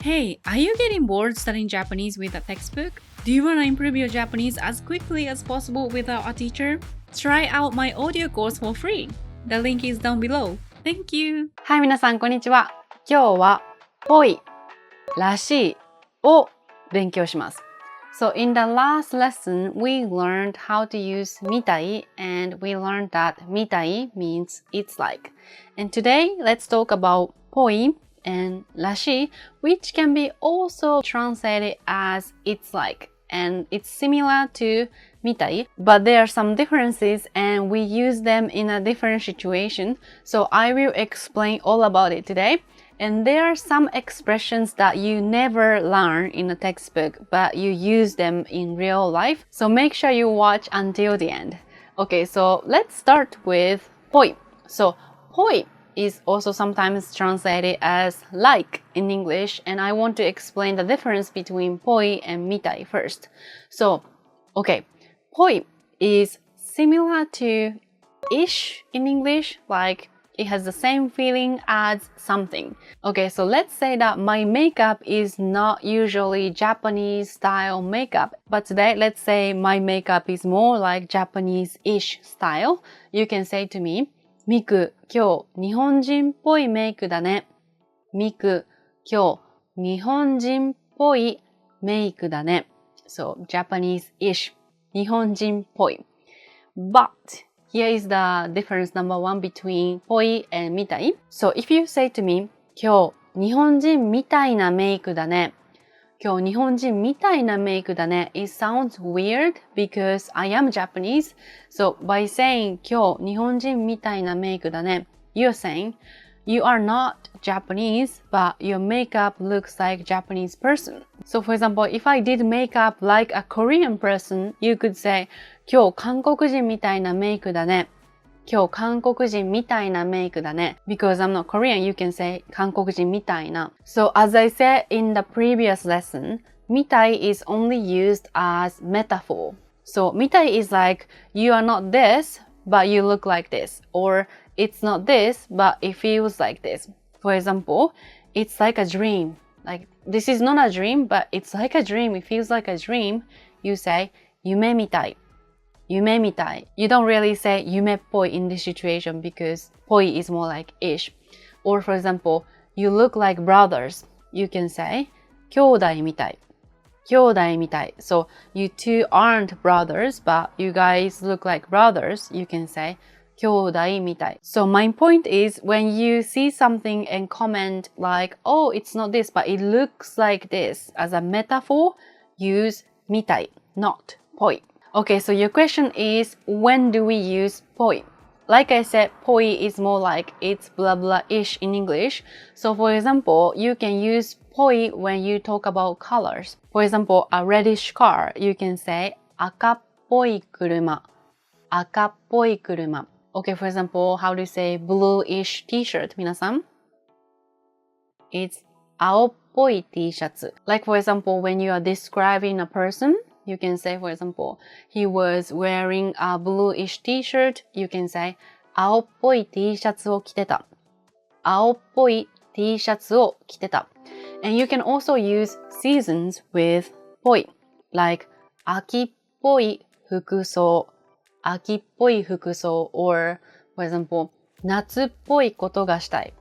Hey, are you getting bored studying Japanese with a textbook? Do you want to improve your Japanese as quickly as possible without a teacher? Try out my audio course for free. The link is down below. Thank you. はい、皆さん、こんにちは。今日は、ぽい、らしいを勉強します。So, in the last lesson, we learned how to use みたい and we learned that みたい means it's like. And today, let's talk about ぽい and らしい, which can be also translated as it's like. And it's similar to みたい, but there are some differences and we use them in a different situation. So I will explain all about it today. And there are some expressions that you never learn in a textbook, but you use them in real life. So make sure you watch until the end. Okay, so let's start with ぽい. So ぽい is also sometimes translated as like in English, and I want to explain the difference between ぽい and みたい first. So, okay, ぽい is similar to ish in English, like it has the same feeling as something. Okay, so let's say that my makeup is not usually Japanese style makeup, but today let's say my makeup is more like Japanese-ish style. You can say to me, ミク、今日日本人っぽいメイクだね。ミク、今日日本人っぽいメイクだね。So, Japanese-ish. 日本人っぽい。But, here is the difference number one between ぽい and みたい. So, if you say to me, 今日日本人みたいなメイクだね。今日日本人みたいなメイクだね. It sounds weird because I am Japanese. So by saying 今日日本人みたいなメイクだね, you're saying you are not Japanese, but your makeup looks like Japanese person. So for example, if I did makeup like a Korean person, you could say 今日韓国人みたいなメイクだね. 今日韓国人みたいなメイクだね. Because I'm not Korean, you can say 韓国人みたいな. So as I said in the previous lesson, みたい is only used as metaphor. So みたい is like you are not this, but you look like this. Or it's not this, but it feels like this. For example, it's like a dream. Like this is not a dream, but it's like a dream. It feels like a dream. You say 夢みたい. 夢みたい. You don't really say 夢っぽい in this situation because ぽい is more like ish. Or for example, you look like brothers. You can say 兄弟みたい. 兄弟みたい. So you two aren't brothers, but you guys look like brothers. You can say 兄弟みたい. So my point is when you see something and comment like, oh, it's not this, but it looks like this as a metaphor, use みたい, not ぽい. Okay, so your question is, when do we use ぽい? Like I said, ぽい is more like it's blah blah-ish in English. So for example, you can use ぽい when you talk about colors. For example, a reddish car, you can say 赤っぽい車. 赤っぽい車. Okay, for example, how do you say blue-ish t-shirt, 皆さん? It's 青っぽい T シャツ. Like for example, when you are describing a person, you can say, for example, he was wearing a bluish t-shirt. You can say, 青っぽい T シャツを着てた. 青っぽい T シャツを着てた. And you can also use seasons with ぽい. Like, 秋っぽい服装. 秋っぽい服装. Or, for example, 夏っぽいことがしたい.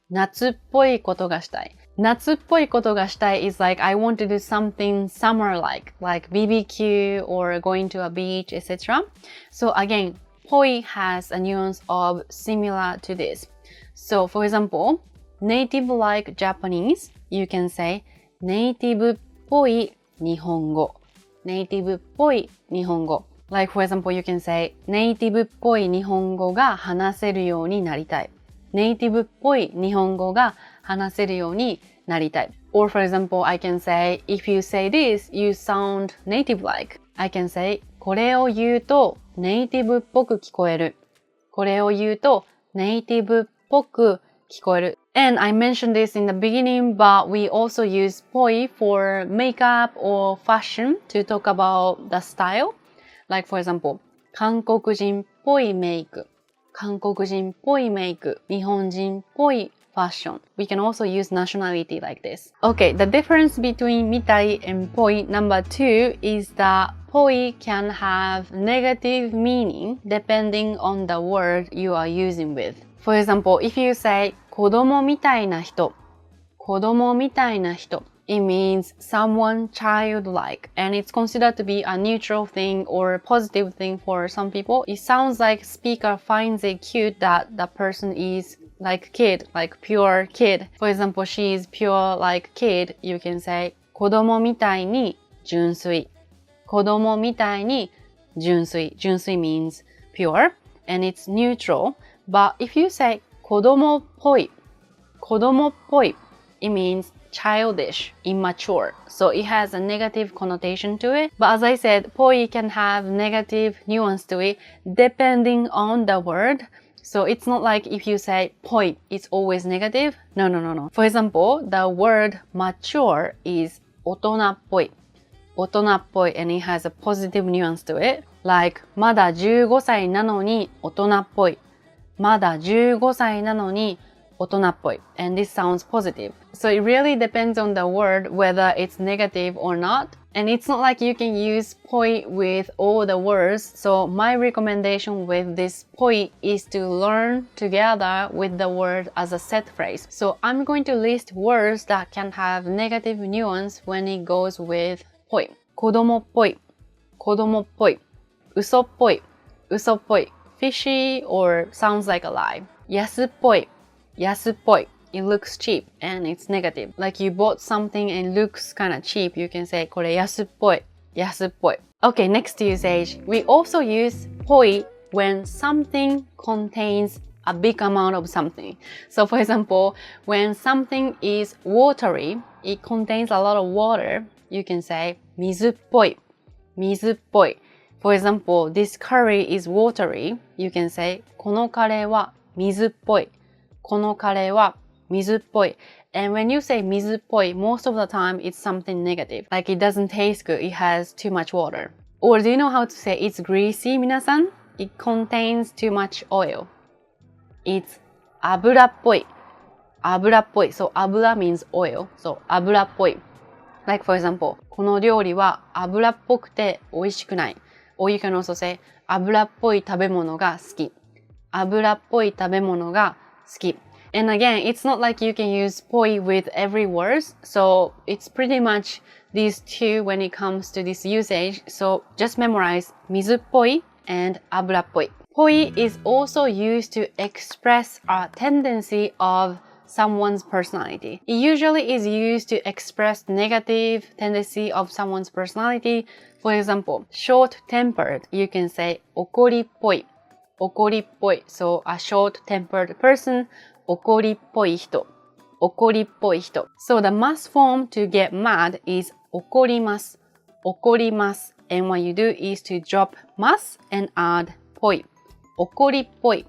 夏っぽいことがしたい. 夏っぽいことがしたい is like I want to do something summer-like, like BBQ or going to a beach, etc. So again, ぽい has a nuance of similar to this. So for example, native-like Japanese, you can say ネイティブっぽい日本語. ネイティブっぽい日本語. Like for example, you can say ネイティブっぽい日本語が話せるようになりたい. ネイティブっぽい日本語が話せるようになりたい. Or for example, I can say, if you say this, you sound native-like. I can say, これを言うとネイティブっぽく聞こえる. これを言うとネイティブっぽく聞こえる. And I mentioned this in the beginning, but we also use ぽい for makeup or fashion to talk about the style. Like for example, 韓国人っぽいメイク. 韓国人っぽいメイク. 日本人っぽい fashion. We can also use nationality like this. Okay, the difference between mitai and poi number 2 is that poi can have negative meaning depending on the word you are using with. For example, if you say 子供みたいな人、子供みたいな人, it means someone childlike, and it's considered to be a neutral thing or positive thing for some people. It sounds like speaker finds it cute that the person is like kid, like pure kid. For example, she is pure like kid. You can say 子供みたいに純粋。子供みたいに純粋。純粋 means pure, and it's neutral. But if you say 子供っぽい、子供っぽい, it means childish, immature. So it has a negative connotation to it. But as I said, poi can have negative nuance to it depending on the word. So it's not like if you say poi, it's always negative. No. For example, the word mature is 大人っぽい。大人っぽい and it has a positive nuance to it. Like まだ15歳なのに大人っぽい。まだ15歳なのに大人っぽい and this sounds positive. So it really depends on the word whether it's negative or not. And it's not like you can use poi with all the words. So my recommendation with this poi is to learn together with the word as a set phrase. So I'm going to list words that can have negative nuance when it goes with poi. 子供っぽい、子供っぽい、嘘っぽい、嘘っぽい、fishy or sounds like a lie. 安っぽい、安っぽい. It looks cheap and it's negative. Like you bought something and looks kind of cheap. You can say これ安っぽい、安っぽい. Okay, next usage. We also use ぽい when something contains a big amount of something. So for example, when something is watery, it contains a lot of water. You can say 水っぽい、水っぽい. For example, this curry is watery. You can say このカレーは水っぽい。このカレーは水っぽい. And when you say 水っぽい, most of the time it's something negative. Like it doesn't taste good, it has too much water. Or do you know how to say it's greasy, 皆さん? It contains too much oil. It's 油っぽい. 油っぽい. So 油 means oil. So 油っぽい. Like for example, この料理は油っぽくて美味しくない. Or you can also say 油っぽい食べ物が好き. 油っぽい食べ物が好き. And again, it's not like you can use poi with every word. So it's pretty much these two when it comes to this usage. So just memorize 水っぽい and 油っぽい. Poi is also used to express a tendency of someone's personality. It usually is used to express negative tendency of someone's personality. For example, short-tempered, you can say 怒りっぽい。怒りっぽい. So a short-tempered person, 怒りっぽい人。怒りっぽい人. So the must form to get mad is 怒ります。怒ります. And what you do is to drop ます and add ぽい。怒りっぽい。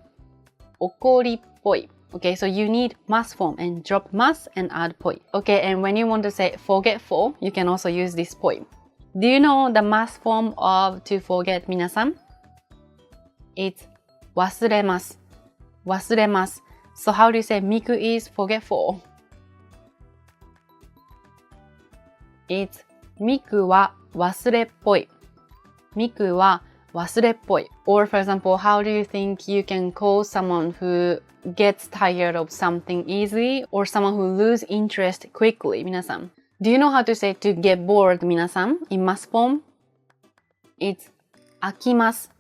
怒りっぽい. Okay, so you need must form and drop ます and add ぽい. Okay, and when you want to say forgetful, you can also use this ぽい. Do you know the must form of to forget, 皆さん? It's 忘れます。忘れます。So how do you say Miku is forgetful? It's Miku は忘れっぽい。Miku は忘れっぽい. Or for example, how do you think you can call someone who gets tired of something easily or someone who loses interest quickly? 皆さん。Do you know how to say to get bored, 皆さん? In must form? It's 飽きます。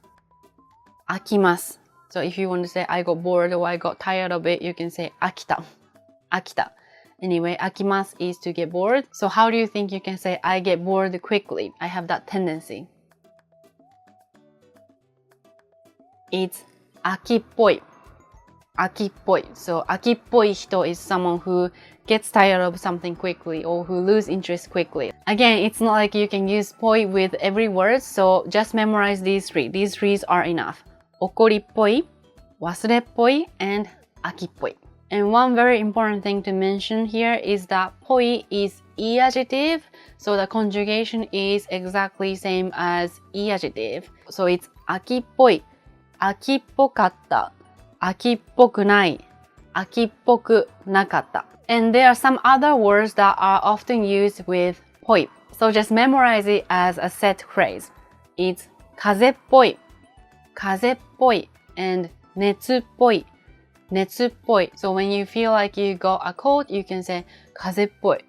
飽きます。So if you want to say I got bored or I got tired of it, you can say 飽きた。飽きた。Anyway, 飽きます is to get bored. So how do you think you can say I get bored quickly? I have that tendency. It's 飽きっぽい。飽きっぽい. So 飽きっぽい人 is someone who gets tired of something quickly or who lose interest quickly. Again, it's not like you can use ぽい with every word, so just memorize these three. These three are enough. 怒りっぽい、忘れっぽい, and 飽きっぽい. And one very important thing to mention here is that ぽい is E adjective, so the conjugation is exactly same as E adjective. So it's 飽きっぽい、飽きっぽかった、飽きっぽくない、秋っぽくなかった。And there are some other words that are often used with ぽい。So just memorize it as a set phrase. It's 風邪っぽい、風邪っぽい and 熱っぽい、熱っぽい。So when you feel like you got a cold, you can say 風邪っぽい、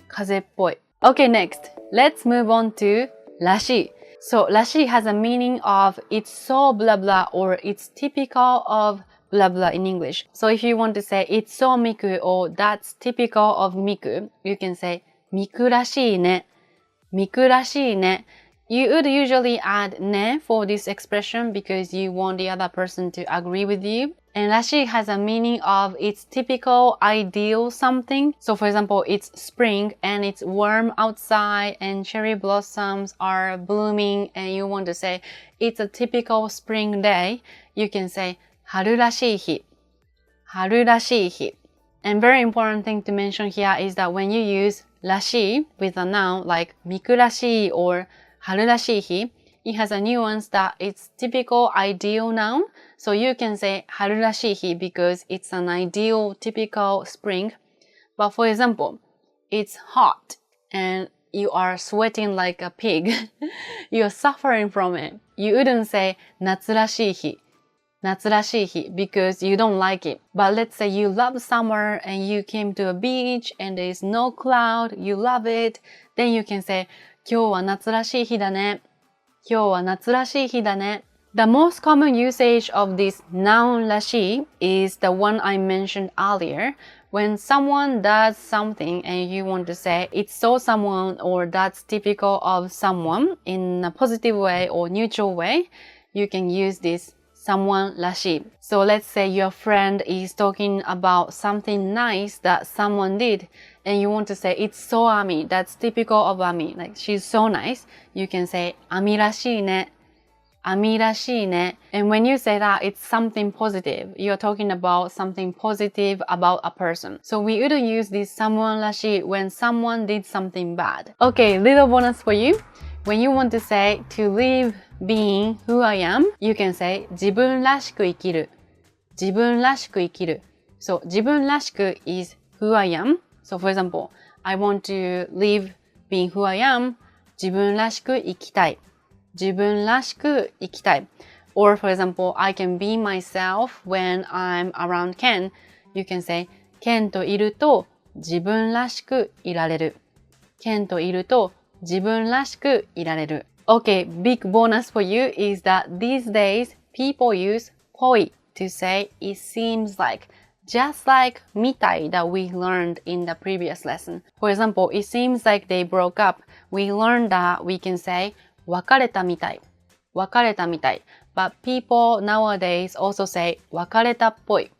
風邪っぽい。Okay, next. Let's move on to らしい。So らしい has a meaning of it's so blah blah or it's typical of blah blah in English. So if you want to say it's so Miku or that's typical of Miku, you can say ミクらしいね、ミクらしいね。You would usually add ね for this expression because you want the other person to agree with you. And らしい has a meaning of it's typical, ideal something. So for example, it's spring and it's warm outside and cherry blossoms are blooming and you want to say it's a typical spring day. You can say 春らしい日、春らしい日。And very important thing to mention here is that when you use らしい with a noun like みくらしい or 春らしい日, it has a nuance that it's typical ideal noun. So you can say 春らしい日 because it's an ideal typical spring. But for example, it's hot and you are sweating like a pig. You're suffering from it. You wouldn't say 夏らしい日、夏らしい日 because you don't like it. But let's say you love summer and you came to a beach and there is no cloud, you love it. Then you can say 今日は夏らしい日だね。今日は夏らしい日だね。The most common usage of this noun らしい is the one I mentioned earlier. When someone does something and you want to say it's so someone or that's typical of someone in a positive way or neutral way, you can use this someone らしい. So let's say your friend is talking about something nice that someone did and you want to say it's so Ami, that's typical of Ami, like she's so nice. You can say アミらしいね、アミらしいね. And when you say that, it's something positive. You're talking about something positive about a person. So we wouldn't use this someone らしい when someone did something bad. Okay, little bonus for you. When you want to say to live being who I am, you can say 自分らしく生きる、自分らしく生きる. So 自分らしく is who I am. So for example, I want to live being who I am. 自分らしく生きたい。自分らしく生きたい。Or for example, I can be myself when I'm around Ken. You can say, ケンといると自分らしくいられる。ケンといると自分らしくいられる。Okay, big bonus for you is that these days people use ぽい to say it seems like, just like みたい that we learned in the previous lesson. For example, it seems like they broke up. We learned that we can say 別れたみたい、別れたみたい。But people nowadays also say 別れたっぽい、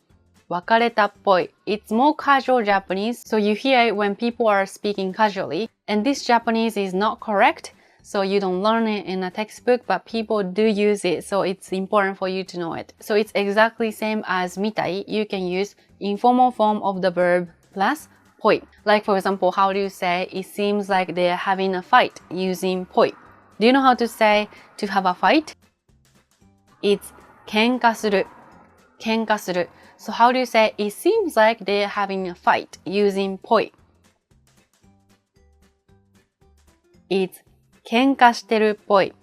別れたっぽい。It's more casual Japanese, so you hear it when people are speaking casually. And this Japanese is not correct, so you don't learn it in a textbook, but people do use it, so it's important for you to know it. So it's exactly same as みたい. You can use informal form of the verb plus ぽい. Like for example, how do you say it seems like they're having a fight using ぽい? Do you know how to say to have a fight? It's 喧嘩する、喧嘩する. So how do you say it seems like they're having a fight using ぽい? It's 喧嘩してるっぽい、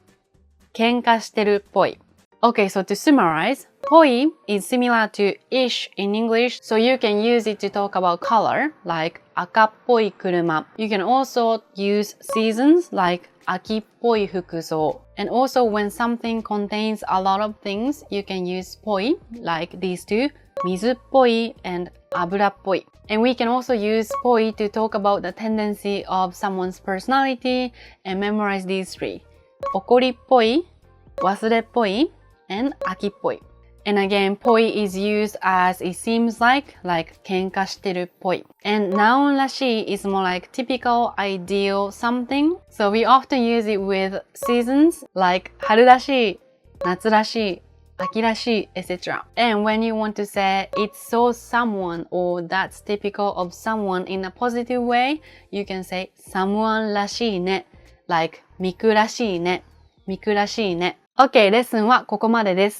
喧嘩してるっぽい. Okay, so to summarize, ぽい is similar to ish in English, so you can use it to talk about color, like 赤っぽい車. You can also use seasons, like 秋っぽい服装. And also when something contains a lot of things, you can use ぽい, like these two, 水っぽい and 油っぽい. And we can also use ぽい to talk about the tendency of someone's personality and memorize these three. 怒りっぽい、忘れっぽい and 秋っぽい. And again, ぽい is used as it seems like 喧嘩してるっぽい. And noun らしい is more like typical, ideal something. So we often use it with seasons like 春らしい、夏らしい、秋らしい, etc. And when you want to say it's so someone or that's typical of someone in a positive way, you can say someone らしいね, like ミクらしいね、ミクらしいね. Okay, レッスンはここまでです。